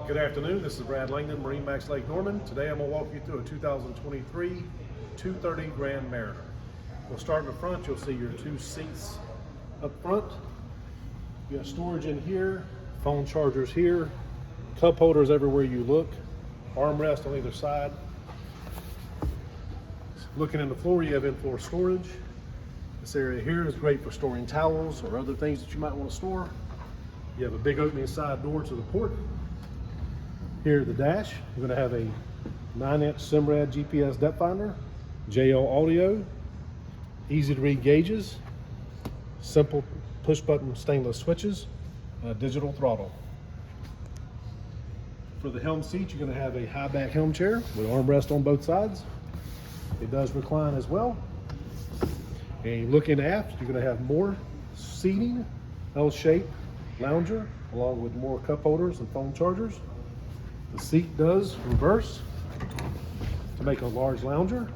Good afternoon, this is Brad Langdon, MarineMax Lake Norman. Today I'm going to walk you through a 2023 230 Grand Mariner. We'll start in the front. You'll see your two seats up front. You got storage in here, phone chargers here, cup holders everywhere you look, armrest on either side. Looking in the floor, you have in-floor storage. This area here is great for storing towels or other things that you might want to store. You have a big opening side door to the port. Here at the dash, you're going to have a 9-inch Simrad GPS depth finder, JL audio, easy to read gauges, simple push button stainless switches, and a digital throttle. For the helm seat, you're going to have a high back helm chair with armrest on both sides. It does recline as well. And looking aft, you're going to have more seating, L-shaped lounger, along with more cup holders and phone chargers. The seat does reverse to make a large lounger.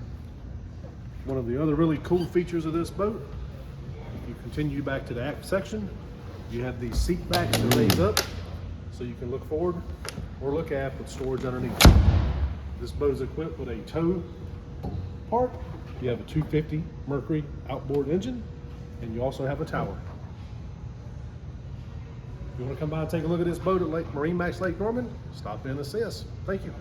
One of the other really cool features of this boat, if you continue back to the aft section, you have these seat backs that raise up so you can look forward or look aft with storage underneath. This boat is equipped with a tow part. You have a 250 Mercury outboard engine, and you also have a tower. If you want to come by and take a look at this boat at MarineMax Lake Norman, stop in and see us. Thank you.